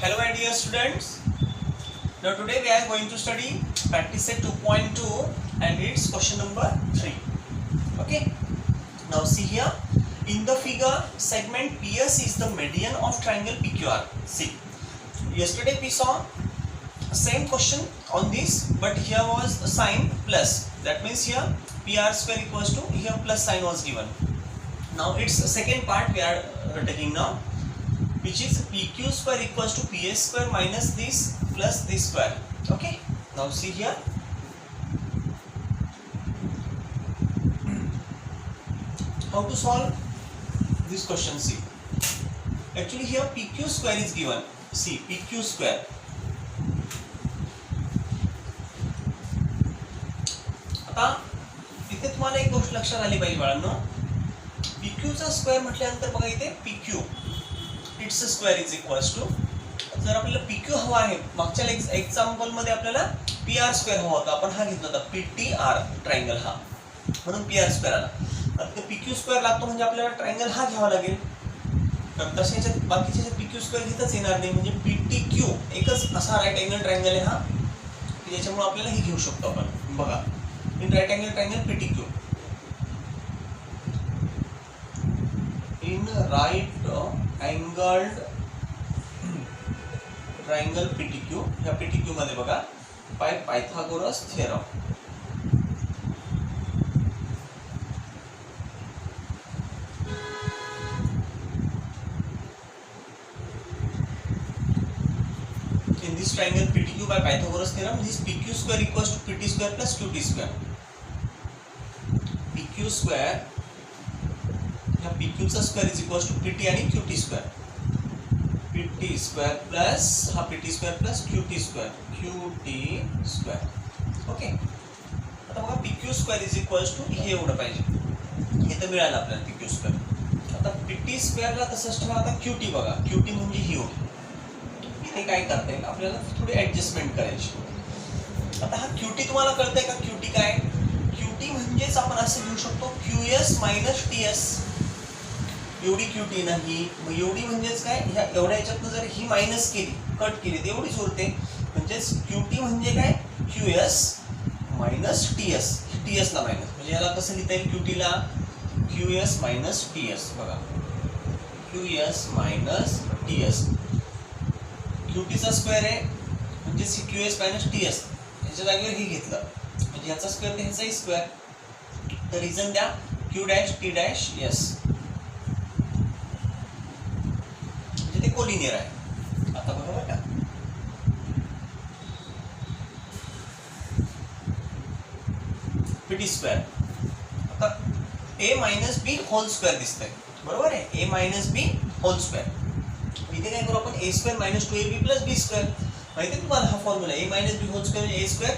Hello my dear students. Now today we are going to study practice set 2.2 and it's question number 3. Okay. Now see here in the figure segment PS is the median of triangle PQR. See, yesterday we saw same question on this, but here was a sign plus. That means here PR square equals to here plus sign was given. Now it's the second part we are taking now, which is PQ square equals to PS square minus this plus this square. Okay. Now see here. How to solve this question? See. Actually here PQ square is given. See PQ square. आता इथे तुम्हाला एक गोष्ट लक्षात आली पाहिजे बाळांनो. PQ चा स्क्वेअर म्हटल्यानंतर बघा इथे PQ it's square is equals to, जर आपल्याला PQ हवा आहे, मागच्या एक्झाम्पल मध्ये आपल्याला PR स्क्वेअर हवा होता, आपण हा घेतला होता PTR ट्रायंगल हा, म्हणून PR स्क्वेअर आला. आता PQ स्क्वेअर लागतो म्हणजे आपल्याला ट्रायंगल हा घ्यावा लागेल. तर तशाच्या बाकीच्या PQ स्क्वेअर घेताच येणार नाही, म्हणजे PTQ एकच असा राईट अँगल ट्रायंगल आहे हा, याच्यामुळे आपल्याला हे घेऊ शकतो आपण. बघा in right angle triangle PTQ, in right angled triangle PTQ. या PTQ मध्ये बघा Pythagoras theorem. In this triangle PTQ by Pythagoras theorem, this PQ square equals to PT square plus QT square. PQ square, या PQ चा square is equals to PT आणि QT square. PT square plus हा PT square plus QT square, QT square. Okay. आता बघा PQ square is equals to हे एवढं पाहिजे, हे तर मिळालं आपल्याला PQ स्क्वेअर. आता PT स्क्वेअरला तसंच ठेवा. आता QT बघा, QT म्हणजे ही होती. इथे काय करता येईल आपल्याला, थोडी ऍडजस्टमेंट करायची. आता हा QT तुम्हाला कळतंय का? QT काय? QT म्हणजेच आपण असं घेऊ शकतो QS मायनस TS. एवढी QT नाही, मग एवढी म्हणजेच काय, ह्या एवढ्या ह्याच्यातनं जर ही मायनस केली, कट केली तर एवढीच उरते. म्हणजेच QT म्हणजे काय, QS मायनस TS. TS ला मायनस, म्हणजे याला कसं लिहिता येईल QT ला? QS minus TS. बघा QS मायनस TS. QT चा स्क्वेअर आहे म्हणजे QS मायनस TS, ह्याच्या जागेवर हे घेतलं म्हणजे ह्याचा स्क्वेअर तर ह्याचाही स्क्वेअर. तर रिझन द्या Q dash T dash S, ते कोलिनियर आहे. आता बघा बघा PT स्क्वेअर, आता A minus B whole square दिसतंय, बरोबर आहे. A minus B whole square. इथे काय करू आपण, A square minus 2AB plus B square. माहिती आहे तुम्हाला हा formula, A minus B whole square A square,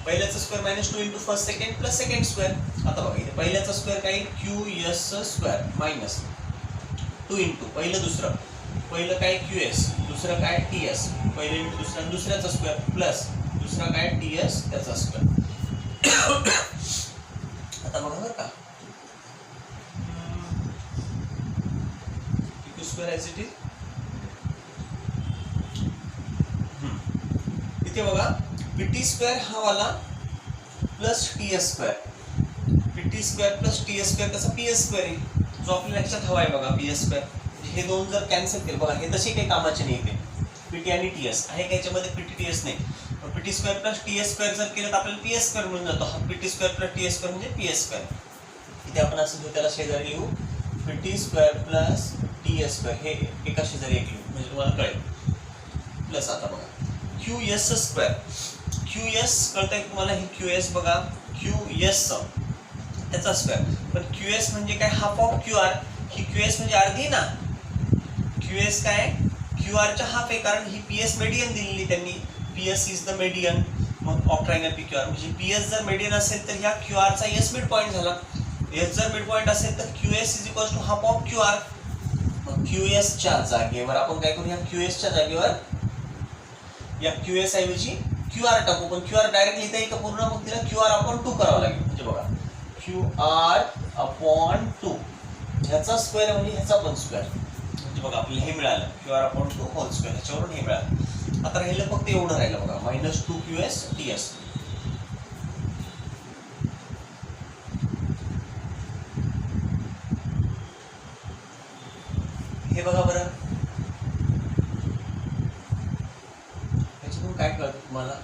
पहिल्याचा square minus 2 into first second plus second square. आता बघा इथे पहिल्याचा स्क्वेअर काय, QS स्क्वेअर मायनस 2 इंटू पहिलं दुसरं, पहिलं काय QS, दुसरं काय TS, पहिलं इंटू दुसरा, दुसऱ्याचा स्क्वेअर प्लस दुसरा काय TS त्याचा स्क्वेअर. आता बघा बरं का, PQ square as it is. इथे बघा PT स्क्वेअर हा वाला plus TS square, PT square plus TS square त्याचा PS स्क्वेअर आहे, जो आपल्या लक्षात हवा आहे. बघा PS स्क्वेअर, हे दोन जर कॅन्सल केले, बघा हे तसे काही कामाचे नाही. इथे PT आणि TS आहे का, याच्यामध्ये PT TS नाही. PT square plus TS square जर केलं तर आपल्याला PS स्क्वेअर मिळून जातो. हा PT square plus TS square म्हणजे PS स्क्वेअर. इथे आपण असं घेऊ, त्याला शेजारी लिहू PT square plus TS square, हे एका शेजारी एक लिहू म्हणजे तुम्हाला कळेल. प्लस आता बघा QS स्क्वेअर, QS कळतंय तुम्हाला, हे QS बघा QS त्याचा स्क्वेअर. पण QS म्हणजे काय, half of QR. He QS म्हणजे अर्धी ना, QS काय QR च्या हाफ आहे, कारण ही PS मेडियन दिलेली त्यांनी. PS इज द मेडियन मग ऑफ ट्रायंगल PQR. म्हणजे PS जर मेडियन असेल तर ह्या QR चा S मिड पॉईंट झाला. S जर मिड पॉईंट असेल तर QS is equals to half of QR. मग QS च्या जागेवर आपण काय करू, ह्या QS च्या जागेवर या QS ऐवजी QR टाकू. पण QR डायरेक्ट लिहिता येईल का पूर्ण, मग तिला QR अपॉन 2 करावं लागेल. म्हणजे बघा QR अपॉन 2 ह्याचा स्क्वेअर म्हणजे ह्याचा पण स्क्वेअर. म्हणजे बघा आपल्याला हे मिळालं QR/2 होल स्क्वेअर, ह्याच्यावरून हे मिळालं. आता राहिलं फक्त एवढं राहिलं बघा, -2QS TS. हे बघा बरं, ह्याच्यातून काय कळतं तुम्हाला?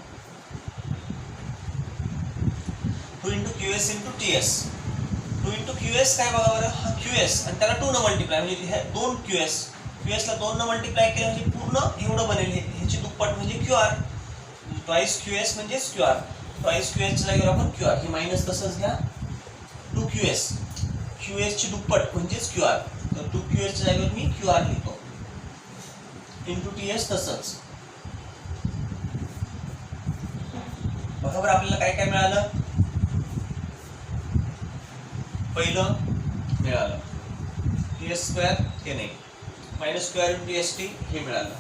2 × QS × TS. 2 × QS काय बघा बरं, हा QS आणि त्याला 2 न मल्टिप्लाय, म्हणजे हे 2 QS ला 2 न मल्टिप्लाय केलं म्हणजे पूर्ण एवढं बनेल, ह्याची दुप्पट म्हणजे QR. ट्वाइस QS म्हणजेच QR. ट्वाइस QS च्या जागेवर आपण QR, हे मायनस तसंच घ्या. 2QS, QS ची दुप्पट म्हणजेच QR, तर 2QS च्या जागेवर मी QR लिहितो. × TS तसंच. बघा बरं आपल्याला काय काय मिळालं? पहिलं मिळालं TS² हे नाही, -QR × TST हे मिळालं,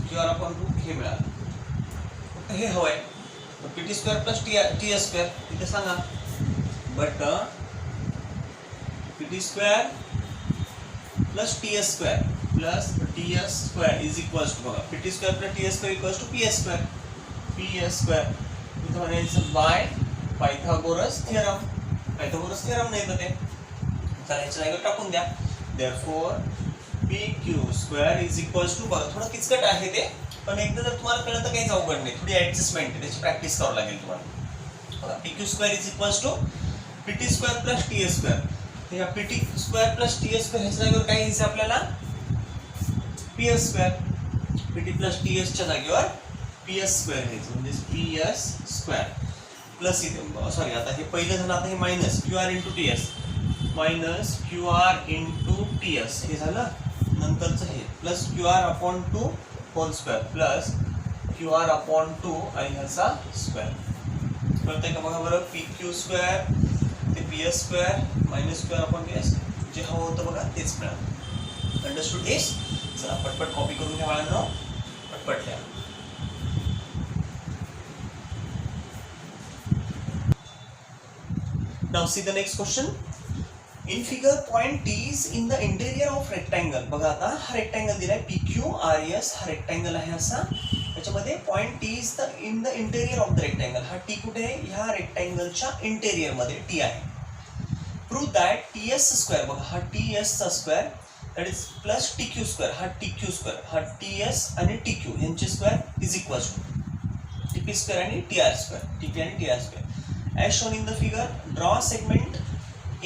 QR/2 हे मिळालं. फक्त हे हवंय, PT² + TS². इथे सांगा but PT² + TS² is equals to बघा, PT² + TS² equals to PS². इथं म्हणायचं by Pythagoras theorem. Pythagoras theorem नाही तर ते चला ह्याच्या जागेवर टाकून द्या. Therefore PQ² is equals to, बघा थोडं किचकट आहे ते, पण एकदा जर तुम्हाला कळलं तर काहीच अवघड नाही, थोडी ऍडजस्टमेंट आहे, त्याची प्रॅक्टिस करावं लागेल तुम्हाला. बघा PQ² is equals to PT² + TS². या PT² + TS² ह्याच्या जागेवर काय घ्यायचं आपल्याला? PS². PT + TS च्या जागेवर PS² घ्यायचं, म्हणजे PS² प्लस इथे सॉरी, आता हे पहिलं झालं, आता हे -QR × TS, -QR × TS हे झालं. नंतरचं हे +QR/2 hole square plus QR/2 आणि ह्याचा स्क्वेअर. कळतंय का बघा बरं? PQ² ते PS² -QR/PS जे हवं होतं बघा तेच मिळालं. अंडरस्टूड दिस? चला पटपट कॉपी करून घ्या बाळांनो, पटपट लिहा. Now see the next question. In figure, point T is in the interior of rectangle. बघा आता हा रेक्टँगल दिलाय PQRS, हा रेक्टँगल आहे असा. त्याच्यामध्ये point T is in the interior of the rectangle. हा T कुठे आहे? ह्या रेक्टँगलच्या इंटेरियर मध्ये T आहे. Prove that TS², बघा हा TS चा square that is plus TQ², हा TQ², हा TS आणि TQ यांचे square is equal to TP² आणि TR², TP आणि TR². As shown in the figure, draw segment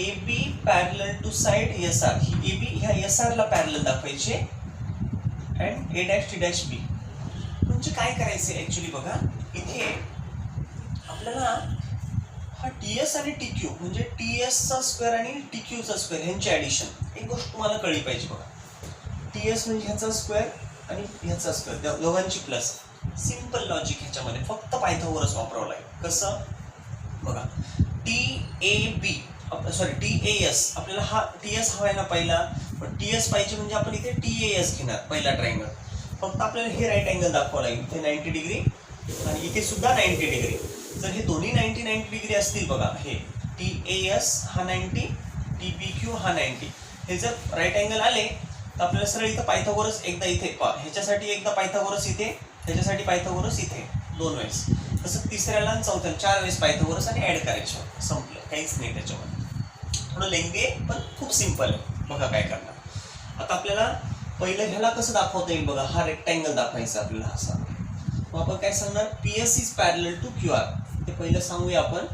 AB parallel to side SR. He AB ह्या SR ला parallel दाखवायची and A', T', B. म्हणजे काय करायचं ऍक्च्युली बघा, इथे आपल्याला हा TS आणि TQ म्हणजे TS चा स्क्वेअर आणि TQ चा स्क्वेअर ह्यांची ऍडिशन. एक गोष्ट तुम्हाला कळली पाहिजे बघा, TS म्हणजे ह्याचा स्क्वेअर आणि ह्याचा स्क्वेअर, दोघांची प्लस. सिंपल लॉजिक ह्याच्यामध्ये फक्त पायथागोरस वापरावं लागेल. कसं बघा, TAS आपल्याला हा TS हवाय ना पहिला, पण TS पाहिजे म्हणजे आपण इथे TAS घेणार पहिला ट्रायंगल. फक्त आपल्याला हे राईट अँगल दाखवावं लागेल, इथे 90 डिग्री आणि इथे सुद्धा 90 डिग्री. जर हे दोन्ही 90 डिग्री असतील बघा, हे TAS हा 90, TPQ हा 90, हे जर राईट अँगल आले तर आपल्याला सरळ इथं पायथागोरस एकदा इथे, ह्याच्यासाठी एकदा पायथागोरस इथे, ह्याच्यासाठी पायथागोरस इथे 2 वेळेस, तसं तिसऱ्याला आणि चौथ्याला 4 वेळेस पायथागोरस आणि ऍड करायचं. संपलं, काहीच नाही त्याच्यामध्ये. थोडं लेंदी आहे पण खूप सिंपल आहे. बघा काय करणार आता. आपल्याला पहिलं ह्याला कसं दाखवता येईल बघा, हा रेक्टँगल दाखवायचा आपल्याला असा. मग आपण काय सांगणार, PS is parallel to QR. ते पहिलं सांगूया आपण.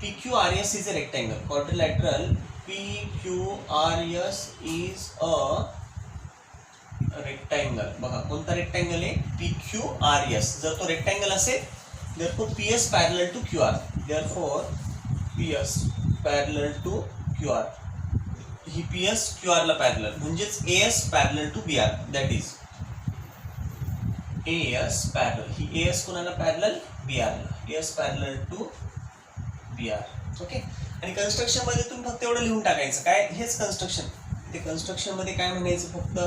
PQRS is a rectangle, quadrilateral PQRS is a rectangle. बघा कोणता रेक्टँगल आहे? PQRS. जर तो रेक्टँगल असेल therefore PS parallel to QR. Therefore PS parallel to QR. He PS QR ला पॅरलल म्हणजेच AS parallel to BR. That is AS parallel. He AS कोणाला parallel? BR ला. AS parallel to BR. Okay. आणि construction मध्ये तुम्ही फक्त एवढं लिहून टाकायचं काय, हेच कन्स्ट्रक्शन. ते कन्स्ट्रक्शन मध्ये काय म्हणायचं, फक्त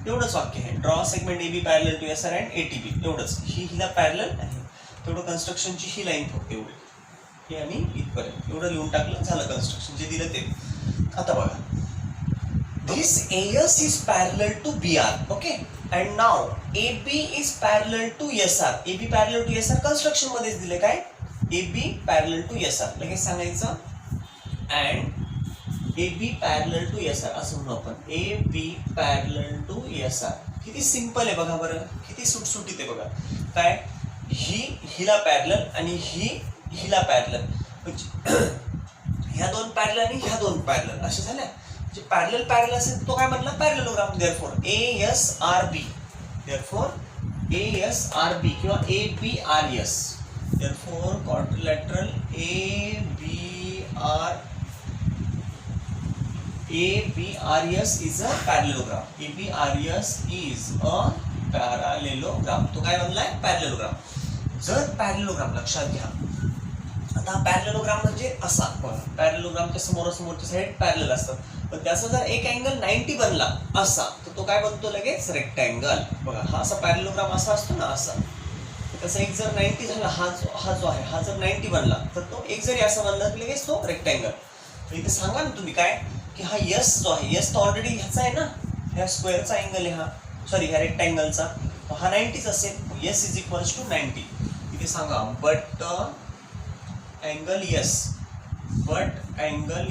एवढंच वाक्य आहे, draw segment AB parallel to SR and ATB. एवढंच, ही हिला पॅरलल आहे, तेवढं कन्स्ट्रक्शनची ही लाईन फक्त एवढी, हे आणि इथपर्यंत एवढं लिहून टाकलं, झालं कन्स्ट्रक्शन जे दिलं ते. आता बघा this AS is parallel to BR, okay, and now AB is parallel to SR. AB parallel to SR construction मध्येच दिले काय, AB parallel to SR लगेच सांगायचं, and AB parallel to SR असं म्हणू आपण, AB parallel to SR. किती simple आहे बघा बरं, किती सुटसुटीत आहे बघा. काय, हिला पॅरलल आणि हिला पॅरलल, म्हणजे ह्या दोन पॅरलल आणि ह्या दोन पॅरलल असे झाल्या. जे पॅरलल पॅरलल असेल तो काय म्हणला, पॅरललोग्राम. देअरफॉर ASRB, देअरफॉर ASRB किंवा ABRS, therefore quadrilateral ABRS is a parallelogram. ABRS is a parallelogram. तो काय म्हणलाय, पॅरललोग्राम. जर पॅरललोग्राम लक्षात घ्या, आता पॅरललोग्राम म्हणजे असा बघा, पॅरललोग्रामच्या समोरासमोरच्या साईड पॅरलल असतात, पण त्याचा जर एक अँगल 90 बनला असा, तर तो काय बनतो लगेच, रेक्टँगल. बघा हा असा पॅरललोग्राम असा असतो ना, असा. त्याचा एक जर 90 झाला, हा जो आहे हा जर 90 बनला, तर तो एक जरी असा बनला तर लगेच तो रेक्टँगल. तर इथे सांगा ना तुम्ही काय, की हा यस जो आहे, यस तर ऑलरेडी ह्याचा आहे ना, ह्या स्क्वेअरचा अँगल आहे हा, सॉरी ह्या रेक्टँगलचा, हा 90च असेल. S is equals to 90. इथे सांगा but angle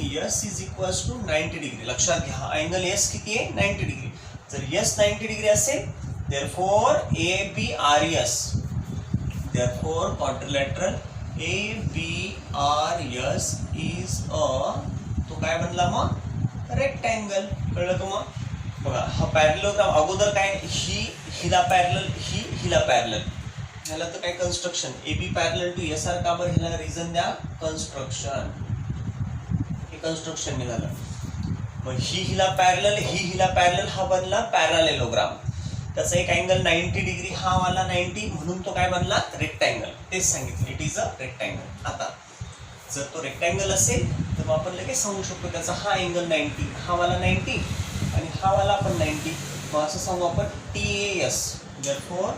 S is equals to 90 degree. लक्षात घ्या, अँगल यस किती आहे, 90 डिग्री. जर यस 90 डिग्री असेल, therefore ABRS, therefore quadrilateral ABRS is a, तो काय बनला मग, रेक्टँगल. कळलं का मग. बघा हा पॅरललोग्राम अगोदर काय, हिला पॅरलल, हिला पॅरलल, ह्याला तर काय construction, AB parallel to SR का बरं, ह्याला रिझन द्या, कन्स्ट्रक्शन. हे कन्स्ट्रक्शन ने झालं. मग हिला पॅरलल, हिला पॅरलल, हा बनला पॅरलेलोग्राम. त्याचा एक अँगल 90 डिग्री, हा वाला 90, म्हणून तो काय बनला, रेक्टँगल. तेच सांगितलं, इट इज अ रेक्टँगल. आता जर तो रेक्टँगल असेल तर मग आपण लगेच सांगू शकतो त्याचा हा अँगल 90, हा वाला 90 आणि हा वाला पण 90. मग असं सांगू आपण TAS, therefore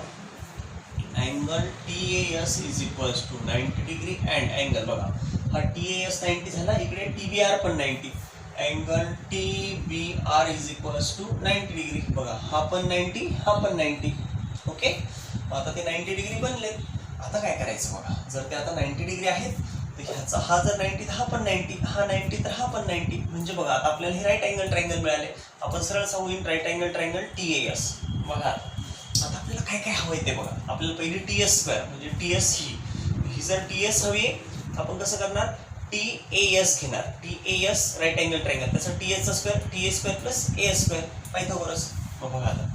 angle TAS is equals to 90 degree and angle, बघा हा TAS 90 झाला, इकडे TBR पण 90, angle TBR is equals to 90 degree. बघा हा पण 90, हा पण 90. ओके, आता ते 90 डिग्री बनले. आता काय करायचं बघा, जर ते आता 90 डिग्री आहेत, तर ह्याचा हा जर 90 तर हा पण 90, हा 90 तर हा पण 90. म्हणजे बघा आता आपल्याला हे राईट अँगल ट्रायंगल मिळाले. आपण सरळ सांगू in right angle triangle TAS. बघा आता आपल्याला काय काय हवंय ते बघा. आपल्याला पहिली TS स्क्वेअर म्हणजे TS ही जर TS हवी, आपण कसं करणार, TAS घेणार, TAS राईट अँगल ट्रायंगल, त्याचा TS चा square, TS square plus AS square, Pythagoras. मग बघा आता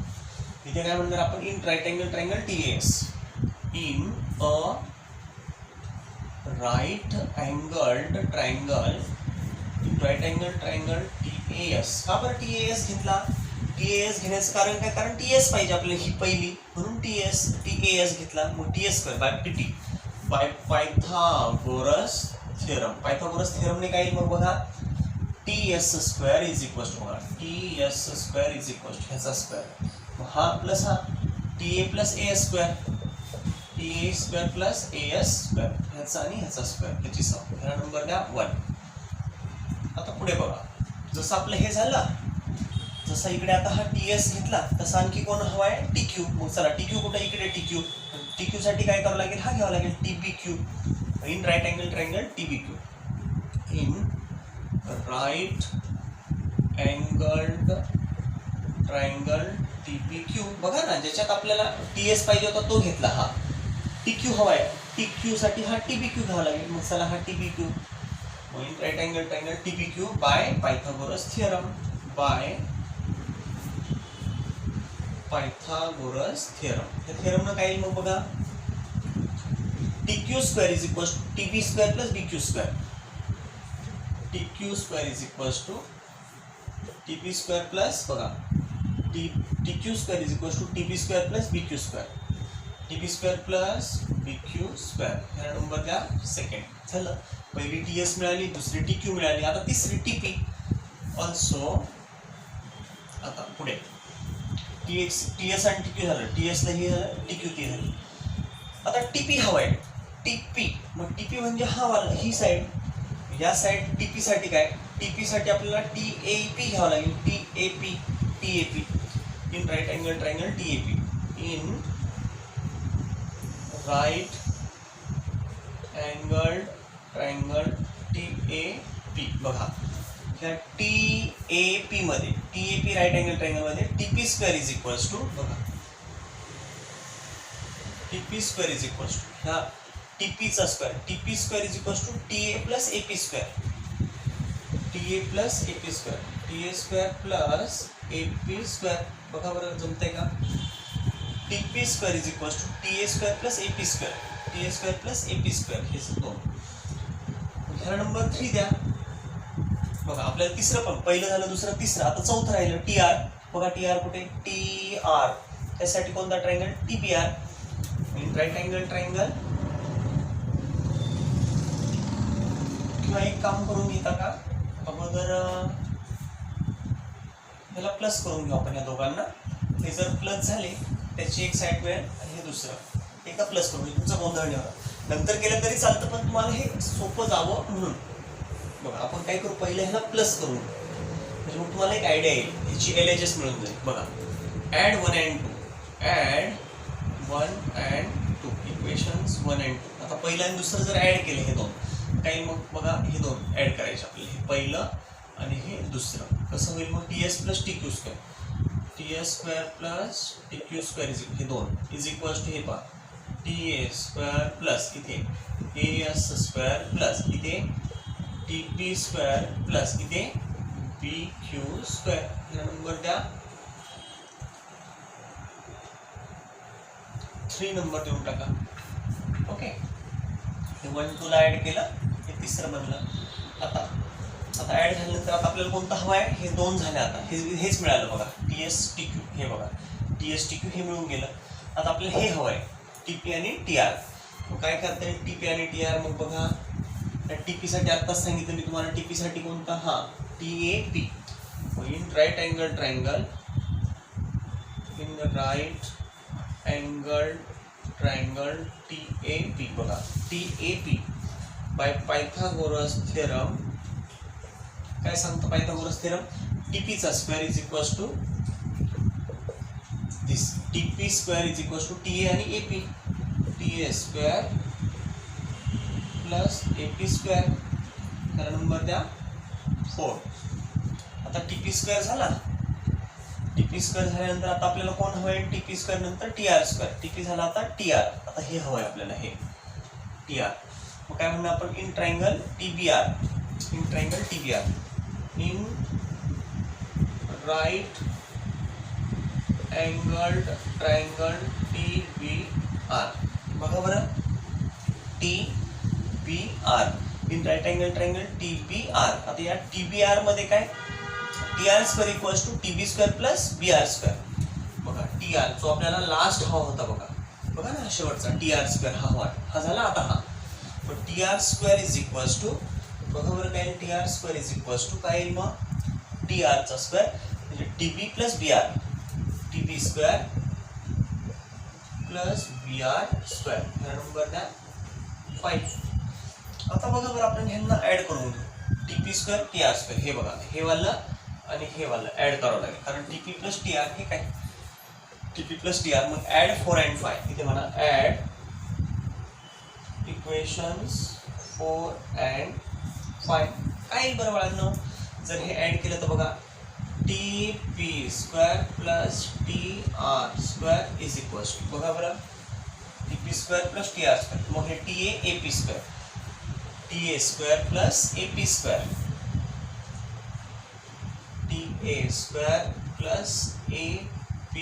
इथे काय म्हणणार आपण, in right angle triangle TAS, in a right angled triangle, right angle triangle TAS. का बरं TAS घेतला, TAS घेण्याचं कारण काय, कारण TS पाहिजे आपल्याला ही पहिली, म्हणून TAS घेतला. मग TS square by PT, by Pythagoras theorem. Pythagoras थेरमने काय येईल मग बघा, TS square is equals to, बघा TS square is equals to ह्याचा स्क्वेअर, मग हा प्लस हा TA plus AS square, TA square plus AS square, ह्याचा आणि ह्याचा स्क्वेअर, ह्याची सम. ह्याला नंबर द्या 1. आता पुढे बघा, जसं आपलं हे झालं, जसं इकडे आता हा TS घेतला, तसा आणखी कोण हवा आहे, TQ. मग चला TQ कुठे, इकडे TQ साठी काय करावं लागेल, हा घ्यावा लागेल TBQ, in right angle triangle TBQ, in right angled triangle TBQ. बघा ना, ज्याच्यात आपल्याला TS पाहिजे होता तो घेतला, हा TQ हवाय, TQ साठी हा TBQ घ्यावा लागेल. मग चला हा TBQ, in right angle triangle TBQ by Pythagoras theorem, by Pythagoras theorem. त्या थिअरमनं काय येईल मग बघा, TQ square is equals to TB square plus BQ square, TQ square is equals to TB square plus, बघा TQ square is equals to TB square plus BQ square, TB square plus BQ square. ह्याला number द्या second. झालं, पहिली TS मिळाली, दुसरी TQ मिळाली, आता तिसरी TP ऑल्सो. आता पुढे TS आणि TQ झालं, TS ला ही झालं, TQ ती झाली. आता TP हवाय, TP. मग TP म्हणजे हा वाला, ही साईड, या साईड TP साठी काय, टीपी साठी आपल्याला टीएपी घ्यावं लागेल. TAP in right angle triangle. TAP in right angle triangle TAP. बघा ह्या टीएपी मध्ये टीएपी राईट अँगल ट्रायंगल मध्ये TP square is equals to बघा TP square is equals to ह्या टीपीचा square. TP square is equals to TA plus AP square. TA plus AP square. TA square plus AP square. बघा बरं जमतंय का. TP square is equals to TA square plus AP square. TA square plus AP square हे दोन. ह्याला number 3 द्या. बघा आपल्याला तिसरं पण पहिलं झालं दुसरं तिसरं आता चौथं राहिलं टीआर. बघा टीआर कुठे टीआर त्यासाठी कोणता triangle TPR in right angle triangle. किंवा एक काम करून घेता का अगोदर ह्याला प्लस करून घेऊ आपण या दोघांना. हे जर प्लस झाले त्याची एक साईड मिळेल आणि हे दुसरं एकदा प्लस करून तुमचा गोंधळ नाही होणार. नंतर केलं तरी चालतं पण तुम्हाला हे सोपं जावं म्हणून. बघा आपण काय करू पहिलं ह्याला प्लस करू म्हणजे मग तुम्हाला एक आयडिया येईल ह्याची LHS मिळून जाईल. बघा add 1 and 2 add 1 and 2 equations 1 and 2. आता पहिलं आणि दुसरं जर ॲड केले हे दोन काही मग बघा हे दोन ॲड करायचे आपल्याला. हे पहिलं आणि हे दुसरं कसं होईल मग TS plus TQ square. TS square plus TQ square हे दोन इज इक्वल्स टू हे पहा TA स्क्वेअर प्लस इथे AS स्क्वेअर प्लस इथे TP स्क्वेअर प्लस इथे BQ स्क्वेअर. ह्याला नंबर द्या 3 नंबर देऊन टाका. ओके हे 1 2 ला ऍड केलं हे तिसरं बनलं. आता ऍड झाल्यानंतर आता आपल्याला कोणता हवा आहे हे दोन झाले. आता हेच मिळालं बघा TS TQ. हे बघा TS TQ हे मिळून गेलं. आता आपल्याला हे हवं आहे TP आणि TR. मग काय करता येईल TP आणि TR. मग बघा TP साठी आत्ताच सांगितलं मी तुम्हाला. TP साठी कोणता हा TAP in right angle triangle in right angle triangle TAP. बघा TAP बाय पायथागोरस थेरम. काय सांगतो पायथागोरस थेरम TP चा square is equals to this TP square is equals to TA आणि AP. TA square plus AP square. त्याला number द्या 4. आता TP square झाला. TP square झाल्यानंतर आता आपल्याला कोण हवं आहे TP स्क्वेअर नंतर TR स्क्वेअर. TP झाला आता TR. आता हे हवं आहे आपल्याला हे TR. मग काय म्हणणार आपण in triangle TBR. In triangle TBR in right angle triangle TBR. बघा बरं TBR in right angle triangle TBR. आता या TBR मध्ये काय TR square equals to TB square plus BR square. बघा TR जो आपल्याला लास्ट हवा होता बघा ना शेवटचा TR स्क्वेअर हा झाला. आता हा पण TR square is equals to बघा बरं काय TR square is equals to काय येईल मग TR चा स्क्वेअर म्हणजे TB plus BR. TB square plus BR square. ह्या नंबर द्या 5. आता बघा बरं आपण ह्यांना ऍड करून घेऊ TP स्क्वेअर TR स्क्वेअर. हे बघा हे वाला आणि हे वाला ऍड करावं लागेल कारण TP प्लस TR हे काय TP प्लस TR. मग ऍड 4 and 5 इथे म्हणा ऍड इक्वेशन्स 4 and 5. काय बरं बाळांनो जर हे ऍड केलं तर बघा TP square plus TR square is equals to बघा बरं TP square plus TR square. मग हे TA AP square. TA square plus AP square. TA square plus AP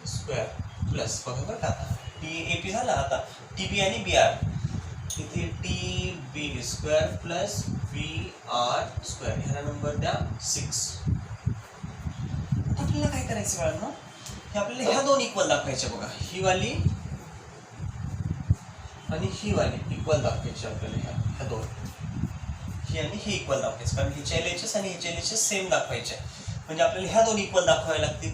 square plus बघा बरं का TA AP झाला. आता TB आणि BR इथे TB square plus BR square. ह्याला नंबर द्या 6. आपल्याला काय करायचं बाळांनो हे आपल्याला ह्या दोन इक्वल दाखवायच्या. बघा ही वाली आणि ही वाली इक्वल दाखवायची आपल्याला. ह्या दोन ही आणि ही इक्वल दाखवायचं कारण ह्याचे LHS आणि ह्याचे LHS सेम दाखवायचे म्हणजे आपल्याला ह्या दोन इक्वल दाखवायला लागतील.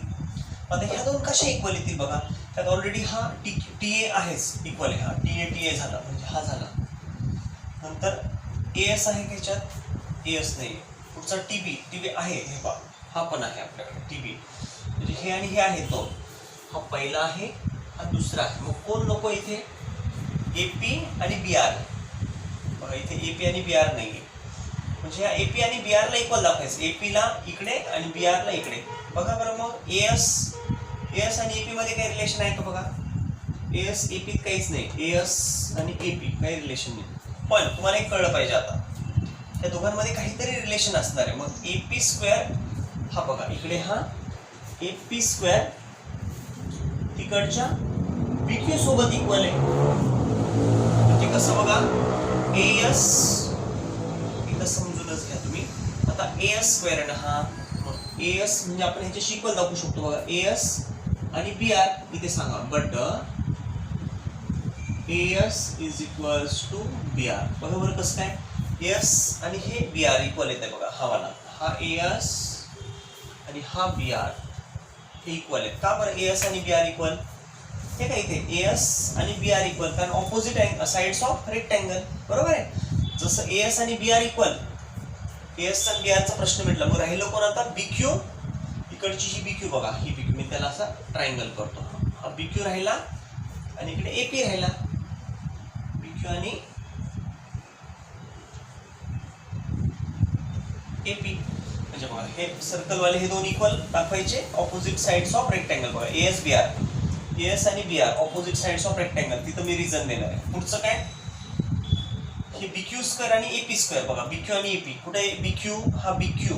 आता ह्या दोन कशा इक्वल येतील बघा त्यात ऑलरेडी हा TA आहेच इक्वल आहे. हा TA झाला म्हणजे हा झाला. नंतर AS आहे ह्याच्यात AS नाही. पुढचा टीबी आहे, हे पहा हा पण आहे आपल्याकडे टीबी, म्हणजे हे आणि हे आहे दोन, हा पहिला आहे हा दुसरा आहे. मग कोण नको इथे? एपी आणि बीआर. बघा इथे एपी आणि बीआर नाहीये, म्हणजे या एपी आणि बीआर ला इक्वल दाखवायचं, एपी ला इकडे आणि बीआर ला इकडे. बघा बरं मग एएस आणि एपी मध्ये काही रिलेशन आहे का? बघा एएस एपी काहीच नाही, एएस आणि एपी काही रिलेशन नाही. पण तुम्हाला एक कळलं पाहिजे आता, त्या दोघांमध्ये काहीतरी रिलेशन असणार आहे. मग एपी स्क्वेअर हा बघा इकडे, हा एपी स्क्वेअर तिकडच्या बीक्यू सोबत इक्वल आहे. म्हणजे कसं बघा, एएस एकदा समजूनच घ्या तुम्ही. आता एएस स्क्वेअर आहे ना हा, एएस म्हणजे आपण ह्याच्याशी इक्वल दाखवू शकतो. बघा एएस आणि बीआर इथे सांगा, but AS is equals to BR. बघा बरं कसं काय, एएस आणि हे बीआर इक्वल येत आहे. बघा हा वाला, हा एएस आणि हा बीआर हे इक्वल आहेत. का बरं एएस आणि बीआर इक्वल? हे काय इथे एएस आणि बीआर इक्वल, कारण ऑपोजिट साइड्स ऑफ रेक्टँगल, बरोबर आहे. जसं एएस आणि बीआर इक्वल, एएस आणि बीआरचा प्रश्न मिटला. मग राहिलं कोण आता? बीक्यू. इकडची ही बीक्यू बघा, ही बीक्यू मी त्याला असा ट्रायंगल करतो, हा बीक्यू राहिला आणि इकडे एपी राहिला. बीक्यू आणि एपी म्हणजे बघा हे सर्कल वाले हे दोन इक्वल दाखवायचे, ऑपोजिट साइड्स ऑफ रेक्टँगल. बघा एएस बीआर, एएस आणि BR opposite sides of rectangle, तिथं मी रिझन देणार आहे. पुढचं काय? हे बीक्यू स्क्वेअर आणि एपी स्क्वेअर. बघा बीक्यू आणि एपी, कुठे बीक्यू? हा बीक्यू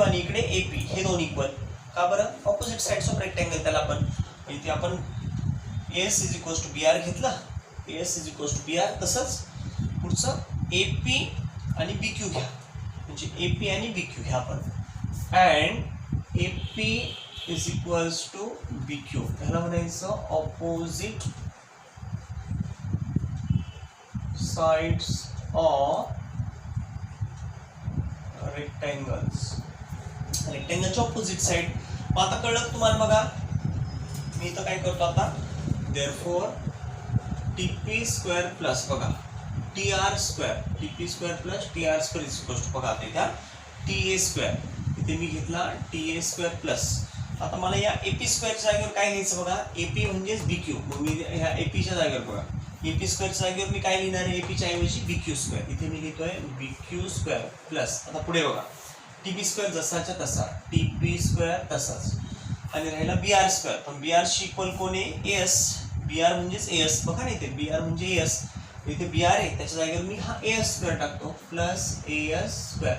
आणि इकडे एपी हे दोन इक्वल. का बरं? Opposite sides of rectangle. त्याला आपण इथे आपण AS is equals to BR घेतला, AS is equals to BR. तसंच पुढचं एपी आणि बीक्यू घ्या, म्हणजे एपी आणि बीक्यू घ्या आपण. And AP is equals to BQ, ह्याला म्हणायचं ऑपोजिट साइड्स ऑफ रेक्टँगल्स, रेक्टँगलच्या ऑपोजिट साइड. मग आता कळलं तुम्हाला? बघा मी इथं काय करतो आता, देअरफॉर टीपी स्क्वेअर प्लस बघा TR square, TP square plus TR square is equals to, बघा आता इथे टीए स्क्वेअर, इथे मी घेतला टीए स्क्वेअर प्लस. आता मला या एपी स्क्वेअरच्या जागेवर काय घ्यायचं? बघा एपी म्हणजेच बीक्यू, मग मी ह्या एपीच्या जागेवर बघा एपी स्क्वेअरच्या जागेवर मी काय लिहिणार आहे? एपीच्या ऐवजी बीक्यू स्क्वेअर. इथे मी लिहितोय बीक्यू स्क्वेअर प्लस. आता पुढे बघा टीपी स्क्वेअर जसाच्या तसा, टीपी स्क्वेअर तसाच, आणि राहिला बीआर स्क्वेअर. पण बीआर शी इक्वल कोण आहे? एएस. बीआर म्हणजेच एएस. बघा ना इथे बीआर म्हणजे एएस, इथे बीआर आहे त्याच्या जागेवर मी हा एएस स्क्वेअर टाकतो, प्लस एएस स्क्वेअर.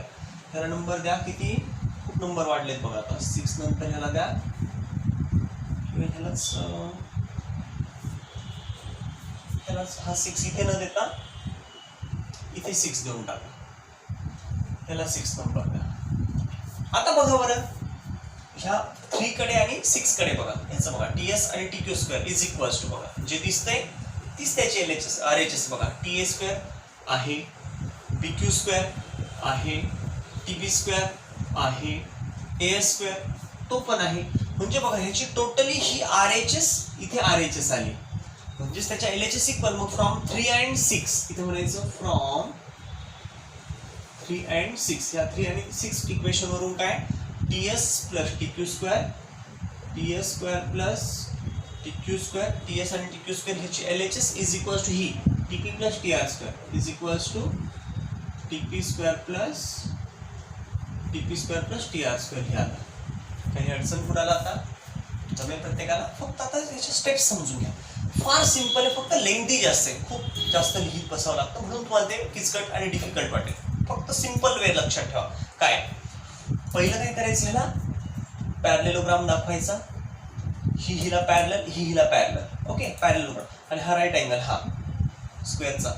ह्याला नंबर द्या किती? खूप नंबर वाढलेत बघा आता, 6 नंतर ह्याला द्या, ह्यालाच हा 6 इथे न देता इथे 6 देऊन टाका, ह्याला 6 नंबर द्या. आता बघा बरं ह्या 3 कडे आणि 6 कडे बघा, ह्याचं बघा टीएस आणि TQ square is equals to, बघा जे दिसतंय तीच त्याची एलएचएस आरएचएस. बघा टीए स्क्वेअर आहे, बीक्यू स्क्वेअर आहे, टीबी स्क्वेअर आहे, एएस स्क्वेअर तो पण आहे. म्हणजे बघा ह्याची टोटली ही आरएचएस इथे आरएचएस आली, म्हणजेच त्याच्या एलएचएस इक्वल. मग फ्रॉम 3 and 6 इथे म्हणायचं फ्रॉम 3 and 6, या 3 आणि 6 इक्वेशन वरून काय? TS plus TQ square, TS square plus TQ square, TS आणि टीक्यू स्क्वेअर ह्याची एलएचएस इज इक्वल्स टू ही TP plus TR square is equals to TP square plus TR square. हे आला. काही अडचण कुणाला आता जमेल प्रत्येकाला? फक्त आता याच्या स्टेप्स समजून घ्या. फार सिंपल आहे, फक्त लेंथी जास्त आहे, खूप जास्त लिहित बसावं लागतं, म्हणून तुम्हाला ते किचकट आणि डिफिकल्ट वाटेल. फक्त सिंपल वे लक्षात ठेवा. काय पहिलं काय करायचं? ह्याला पॅरलेलोग्राम दाखवायचा, ही हिला पॅरलल, ही हिला पॅरलल. Okay, parallelogram. आणि हा राईट अँगल, हा स्क्वेअरचा,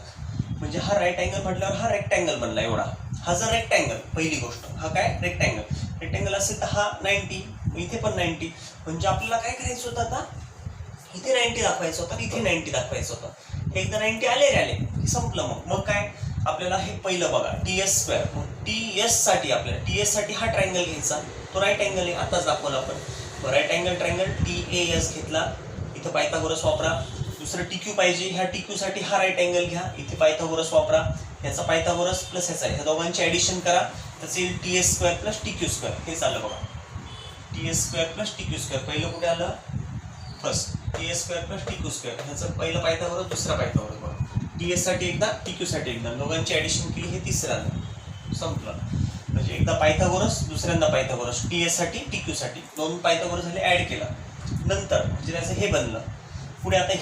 म्हणजे हा राईट अँगल म्हटल्यावर हा रेक्टँगल बनला एवढा. हा जर रेक्टँगल, पहिली गोष्ट हा काय रेक्टँगल असेल तर हा 90, इथे पण 90. म्हणजे आपल्याला काय करायचं होतं? आता इथे 90 दाखवायचं होतं, इथे 90 दाखवायचं होतं. एकदा 90 आले की संपलं. मग काय आपल्याला हे पहिलं बघा टीएस स्क्वेअर. मग टीएस साठी आपल्याला टीएस साठी हा ट्रायंगल घ्यायचा, तो राईट अँगल आहे, आताच दाखवलं आपण. राईट अँगल ट्रायंगल टीएएस घेतला, इथं पायथागोरस वापरा. दुसरं टीक्यू पाहिजे, ह्या टीक्यू साठी हा राईट अँगल घ्या, इथे पायथागोरस वापरा. ह्याचा पायथागोरस प्लस ह्याचा, ह्या दोघांची ऍडिशन करा, त्याचं येईल T S square plus T Q square. हे चाललं बघा, T S square plus T Q square. पहिलं कुठे आलं, first T S square plus T Q square. ह्याचं पहिलं पायथागोरस दुसरा पायथागोरस बघा. टी एस साठी एकदा, टी क्यू साठी एकदा, दोघांची ऍडिशन केली हे तिसरं आलं, संपलं. म्हणजे एकदा पायथागोरस दुसऱ्यांदा पायथागोरस, टी एस साठी टी क्यू साठी दोन पायथागोरस झाले, ऍड केला. नंतर म्हणजे त्याचं हे बनलं. पुढे आता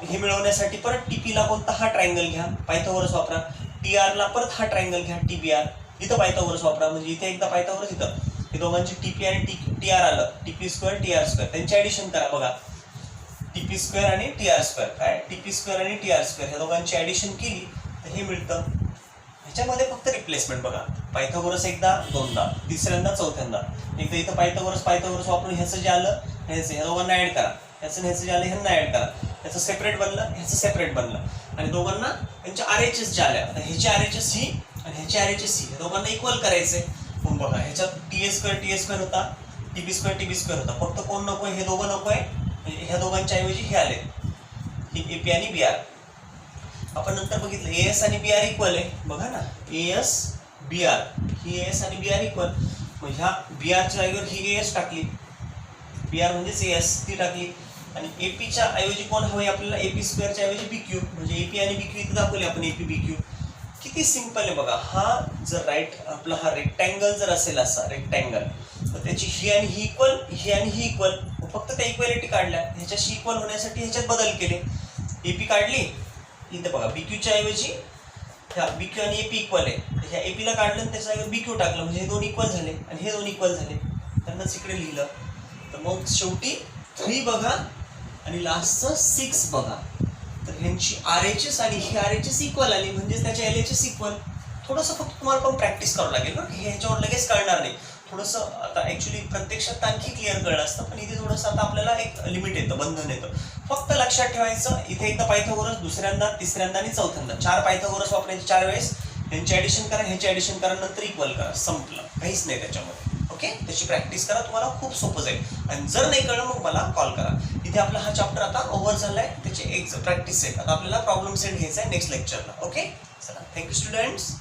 हे मिळवण्यासाठी परत टीपी ला कोणता, हा ट्रायंगल घ्या, पायथागोरस वापरा. टी आर ला परत हा ट्रायंगल घ्या, टी आर. इथं पायथागोरस वापरा, म्हणजे इथे एकदा पायथागोरस, इथं हे दोघांची टीपी आणि टी आर आलं, TP square T R square. त्यांची ऍडिशन करा बघा, टीपी स्क्वेअर आणि टी आर स्क्वेअर. काय, टीपी स्क्वेअर आणि टी आर स्क्वेअर ह्या दोघांची ऍडिशन केली तर हे मिळतं. ह्याच्यामध्ये फक्त रिप्लेसमेंट बघा, पायथागोरस एकदा, दोनदा, तिसऱ्यांदा, चौथ्यांदा. एकदा इथं पायथागोरस वापरून ह्याचं जे आलं ह्याचं, ह्या दोघांना ऍड करा. ह्याचं ह्याचं जे आलं ह्यांना ऍड करा. ह्याचं सेपरेट बनलं, ह्याचं सेपरेट बनलं. आणि दोघांना त्यांच्या RHS ज्या आल्या, आता ह्याची RHS ही आणि ह्याची RHS ही, ह्या दोघांना इक्वल करायचे. मग बघा ह्याच्यात टी एस स्क्वेअर होता, टीबी स्क्वेअर होता. फक्त कोण नको, हे दोघं नको आहे. ह्या दोघांच्या ऐवजी हे आले, एपी आणि बी आर. आपण नंतर बघितलं एएस आणि बी आर इक्वल आहे बघा ना, एएस बी आर, ही एएस आणि बी आर इक्वल. मग ह्या बी आरच्या जागेवर ही एएस टाकली, बी आर म्हणजेच एएस ती टाकली. आणि एपीच्या ऐवजी कोण हवे आपल्याला, एपी स्क्वेअरच्या ऐवजी बी क्यू, म्हणजे एपी आणि बी क्यू इथे दाखवले आपण, एपी बी क्यू. किती सिंपल आहे बघा. हा जर राईट आपला हा रेक्टँगल जर असेल असा रेक्टँगल, तर त्याची ही आणि ही इक्वल, ही आणि ही इक्वल, फक्त त्या इक्वॅलिटी काढल्या. ह्याच्याशी इक्वल होण्यासाठी ह्याच्यात बदल केले. एपी काढली, इथे बघा बीक्यूच्या ऐवजी ह्या बीक्यू आणि एपी इक्वल आहे, ह्या एपीला काढलं आणि त्याच्या जागेवर बीक्यू टाकलं, म्हणजे हे दोन इक्वल झाले आणि हे दोन इक्वल झाले, त्यांनाच इकडे लिहिलं. तर मग शेवटी 3 बघा आणि लास्टचं 6 बघा. तर ह्यांची RHS आणि ही RHS इक्वल आली, म्हणजे त्याच्या LHS इक्वल. थोडंसं फक्त तुम्हाला पण प्रॅक्टिस करावं लागेल ना, हे ह्याच्यावर लगेच कळणार नाही. थोडंसं आता ॲक्च्युली प्रत्यक्षात आणखी क्लिअर कळलं असतं, पण इथे थोडंसं आता आपल्याला एक लिमिट येतं, बंधन येतं. फक्त लक्षात ठेवायचं, इथे एकदा पायथागोरस, दुसऱ्यांदा, तिसऱ्यांदा आणि चौथ्यांदा 4 पायथागोरस वापरायचे 4 वेळेस. यांची ॲडिशन करा, ह्याची ॲडिशन करा, नंतर इक्वल करा, संपलं. काहीच नाही त्याच्यामध्ये. ओके, त्याची प्रॅक्टिस करा, तुम्हाला खूप सोपं जाईल. आणि जर नाही कळलं मग मला कॉल करा. इथे आपला हा चॅप्टर आता ओव्हर झालाय, त्याची एक प्रॅक्टिस सेट. आता आपल्याला प्रॉब्लेम सेट घ्यायचा आहे नेक्स्ट लेक्चरला. ओके, चला, थँक्यू स्टुडंट्स.